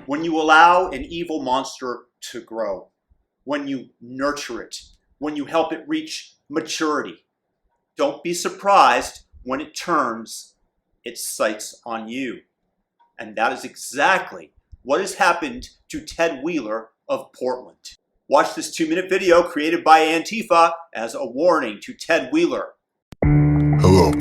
When you allow an evil monster to grow, when you nurture it, when you help it reach maturity, don't be surprised when it turns its sights on you. And that is exactly what has happened to Ted Wheeler of Portland. Watch this 2-minute video created by Antifa as a warning to Ted Wheeler. Hello.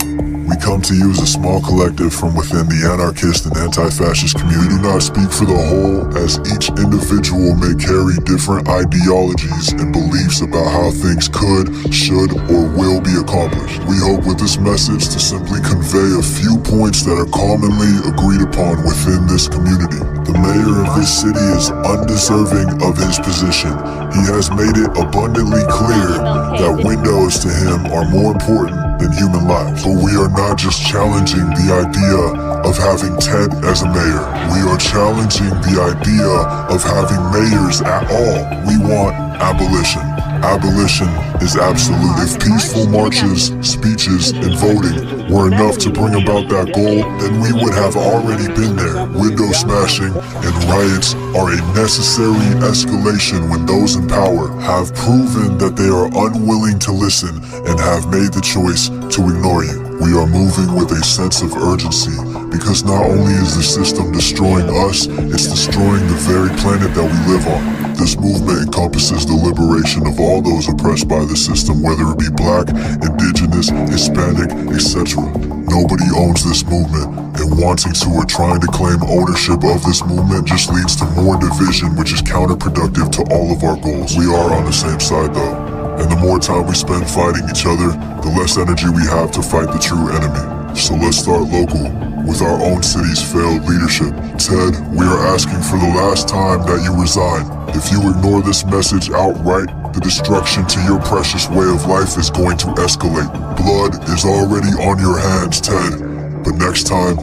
We come to you as a small collective from within the anarchist and anti-fascist community. We do not speak for the whole, as each individual may carry different ideologies and beliefs about how things could, should, or will be accomplished. We hope with this message to simply convey a few points that are commonly agreed upon within this community. The mayor of this city is undeserving of his position. He has made it abundantly clear that windows to him are more important than human lives. But we are not just challenging the idea of having Ted as a mayor. We are challenging the idea of having mayors at all. We want abolition. Abolition is absolute. If peaceful marches, speeches, and voting were enough to bring about that goal, then we would have already been there. Window smashing and riots are a necessary escalation when those in power have proven that they are unwilling to listen and have made the choice to ignore you. We are moving with a sense of urgency because not only is the system destroying us, it's destroying the very planet that we live on. This movement encompasses the liberation of all those oppressed by the system, whether it be black, indigenous, Hispanic, etc. Nobody owns this movement, and wanting to or trying to claim ownership of this movement just leads to more division, which is counterproductive to all of our goals. We are on the same side though, and the more time we spend fighting each other, the less energy we have to fight the true enemy. So let's start local, with our own city's failed leadership. Ted, we are asking for the last time that you resign. If you ignore this message outright, the destruction to your precious way of life is going to escalate. Blood is already on your hands, Ted, but next time,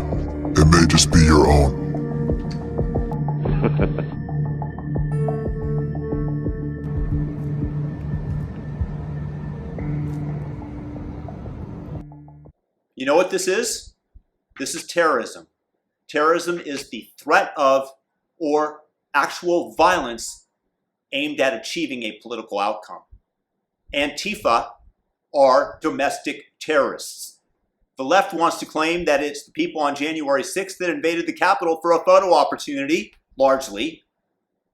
it may just be your own. You know what this is? This is terrorism. Terrorism is the threat of or actual violence aimed at achieving a political outcome. Antifa are domestic terrorists. The left wants to claim that it's the people on January 6th that invaded the Capitol for a photo opportunity, largely,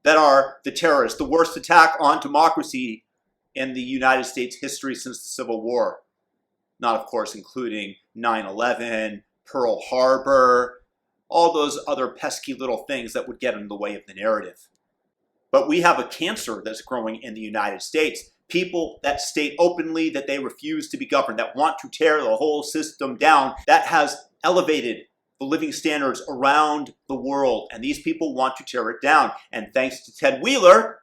that are the terrorists, the worst attack on democracy in the United States history since the Civil War. Not, of course, including 9/11, Pearl Harbor, all those other pesky little things that would get in the way of the narrative. But we have a cancer that's growing in the United States. People that state openly that they refuse to be governed, that want to tear the whole system down, that has elevated the living standards around the world. And these people want to tear it down. And thanks to Ted Wheeler,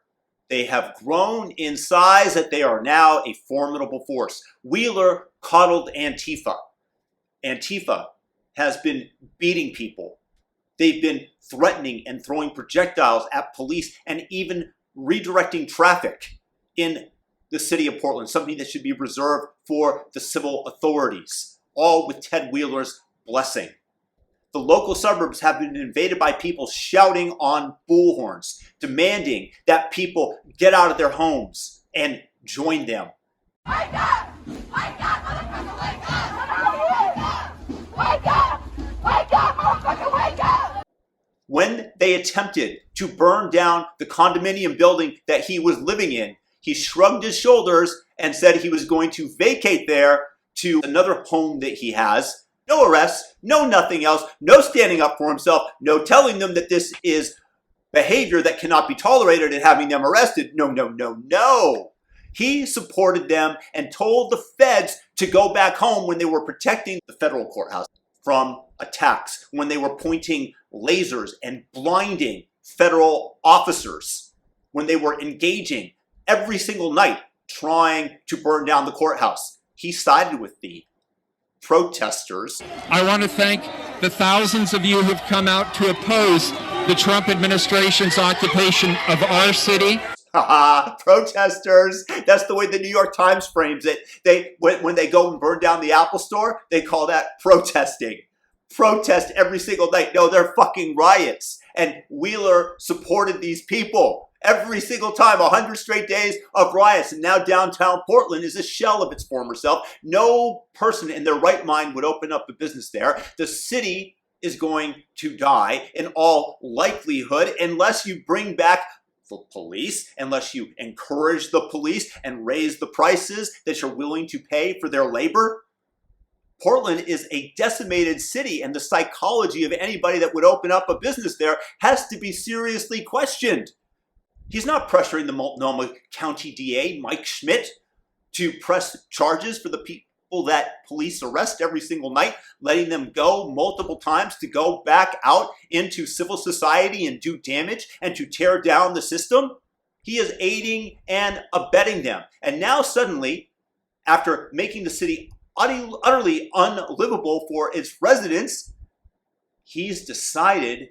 they have grown in size that they are now a formidable force. Wheeler coddled Antifa. Antifa has been beating people. They've been threatening and throwing projectiles at police and even redirecting traffic in the city of Portland, something that should be reserved for the civil authorities, all with Ted Wheeler's blessing. The local suburbs have been invaded by people shouting on bullhorns, demanding that people get out of their homes and join them. Wake up! Wake up, motherfucker, wake up! Wake up! Wake up, motherfucker, wake up! When they attempted to burn down the condominium building that he was living in, he shrugged his shoulders and said he was going to vacate there to another home that he has. No arrests, no nothing else, no standing up for himself, no telling them that this is behavior that cannot be tolerated and having them arrested. No, no, no, no. He supported them and told the feds to go back home when they were protecting the federal courthouse from attacks, when they were pointing lasers and blinding federal officers, when they were engaging every single night trying to burn down the courthouse. He sided with the protesters. I want to thank the thousands of you who've come out to oppose the Trump administration's occupation of our city. Protesters. That's the way the New York Times frames it. When they go and burn down the Apple store, they call that protesting. protest every single night. No, they're fucking riots. And Wheeler supported these people every single time, 100 straight days of riots. And now downtown Portland is a shell of its former self. No person in their right mind would open up a business there. The city is going to die in all likelihood unless you bring back the police, unless you encourage the police and raise the prices that you're willing to pay for their labor. Portland is a decimated city, and the psychology of anybody that would open up a business there has to be seriously questioned. He's not pressuring the Multnomah County DA, Mike Schmidt, to press charges for the people that police arrest every single night, letting them go multiple times to go back out into civil society and do damage and to tear down the system. He is aiding and abetting them. And now suddenly, after making the city utterly unlivable for its residents, he's decided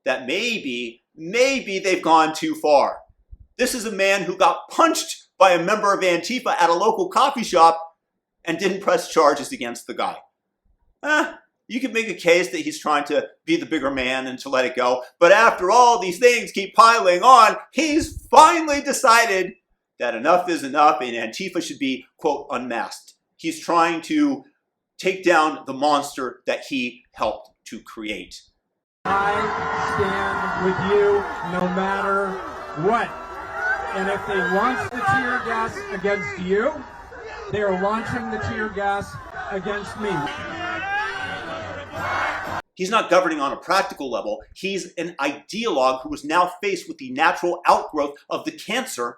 that maybe they've gone too far. This is a man who got punched by a member of Antifa at a local coffee shop and didn't press charges against the guy. You could make a case that he's trying to be the bigger man and to let it go. But after all these things keep piling on, he's finally decided that enough is enough and Antifa should be, quote, unmasked. He's trying to take down the monster that he helped to create. I stand with you no matter what. And if they launch the tear gas against you, they are launching the tear gas against me. He's not governing on a practical level. He's an ideologue who is now faced with the natural outgrowth of the cancer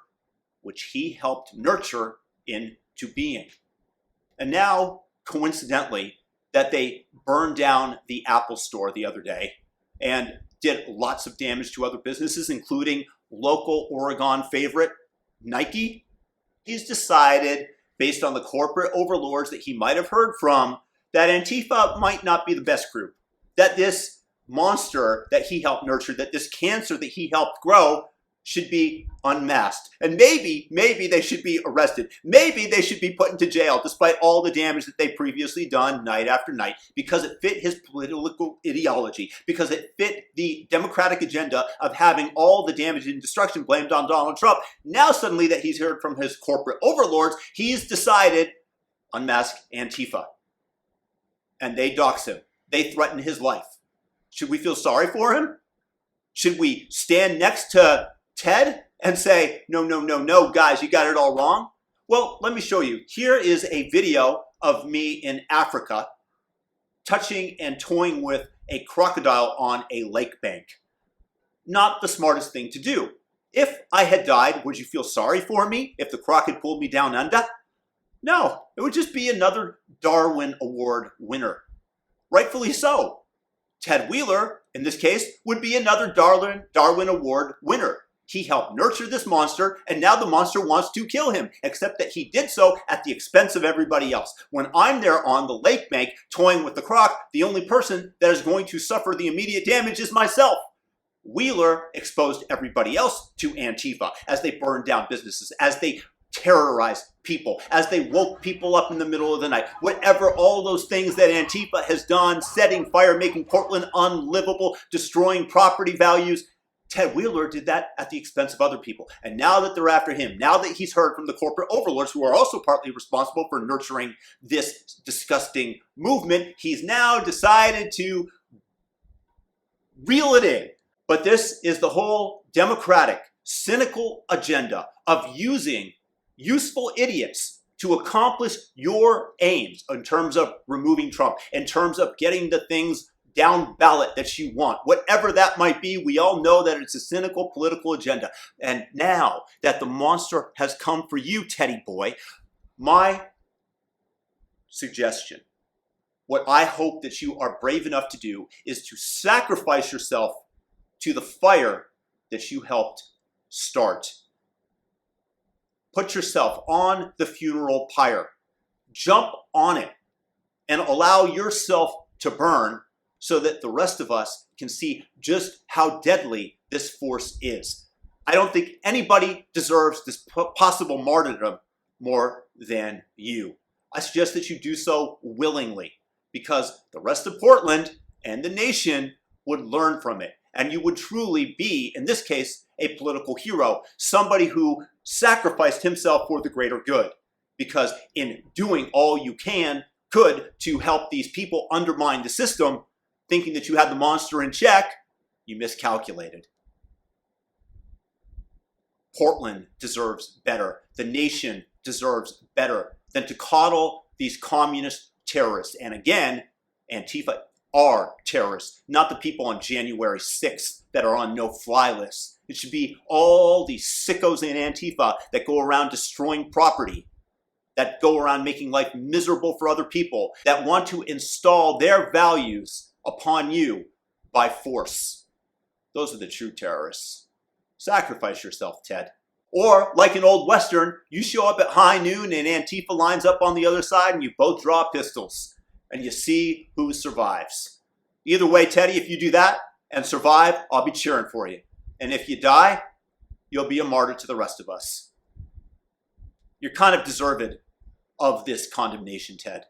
which he helped nurture into being. And now, coincidentally, that they burned down the Apple store the other day and did lots of damage to other businesses, including local Oregon favorite Nike, he's decided, based on the corporate overlords that he might have heard from, that Antifa might not be the best group. That this monster that he helped nurture, that this cancer that he helped grow, should be unmasked. And maybe they should be arrested. Maybe they should be put into jail, despite all the damage that they've previously done night after night, because it fit his political ideology, because it fit the Democratic agenda of having all the damage and destruction blamed on Donald Trump. Now suddenly that he's heard from his corporate overlords, he's decided, unmask Antifa. And they dox him. They threaten his life. Should we feel sorry for him? Should we stand next to Ted and say, no, guys, you got it all wrong? Well, let me show you. Here is a video of me in Africa touching and toying with a crocodile on a lake bank. Not the smartest thing to do. If I had died, would you feel sorry for me if the croc had pulled me down under? No, it would just be another Darwin Award winner. Rightfully so. Ted Wheeler, in this case, would be another Darwin Award winner. He helped nurture this monster, and now the monster wants to kill him, except that he did so at the expense of everybody else. When I'm there on the lake bank toying with the croc, the only person that is going to suffer the immediate damage is myself. Wheeler exposed everybody else to Antifa as they burned down businesses, as they terrorized people, as they woke people up in the middle of the night. Whatever all those things that Antifa has done, setting fire, making Portland unlivable, destroying property values, Ted Wheeler did that at the expense of other people. And now that they're after him, now that he's heard from the corporate overlords who are also partly responsible for nurturing this disgusting movement, he's now decided to reel it in. But this is the whole Democratic, cynical agenda of using useful idiots to accomplish your aims in terms of removing Trump, in terms of getting the things down ballot that you want. Whatever that might be, we all know that it's a cynical political agenda. And now that the monster has come for you, Teddy boy, my suggestion, what I hope that you are brave enough to do, is to sacrifice yourself to the fire that you helped start. Put yourself on the funeral pyre. Jump on it and allow yourself to burn so that the rest of us can see just how deadly this force is. I don't think anybody deserves this possible martyrdom more than you. I suggest that you do so willingly, because the rest of Portland and the nation would learn from it. And you would truly be, in this case, a political hero, somebody who sacrificed himself for the greater good. Because in doing all you could to help these people undermine the system, thinking that you had the monster in check, you miscalculated. Portland deserves better. The nation deserves better than to coddle these communist terrorists. And again, Antifa are terrorists, not the people on January 6th that are on no-fly lists. It should be all these sickos in Antifa that go around destroying property, that go around making life miserable for other people, that want to install their values upon you by force. Those are the true terrorists. Sacrifice yourself, Ted. Or, like an old Western, you show up at high noon and Antifa lines up on the other side and you both draw pistols. And you see who survives. Either way, Teddy, if you do that and survive, I'll be cheering for you. And if you die, you'll be a martyr to the rest of us. You're kind of deserved of this condemnation, Ted.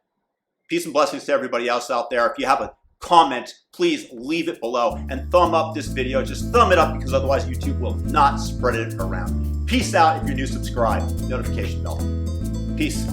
Peace and blessings to everybody else out there. If you have a comment, please leave it below and thumb up this video. Just thumb it up because otherwise YouTube will not spread it around. Peace out. If you're new, subscribe. Notification bell. Peace.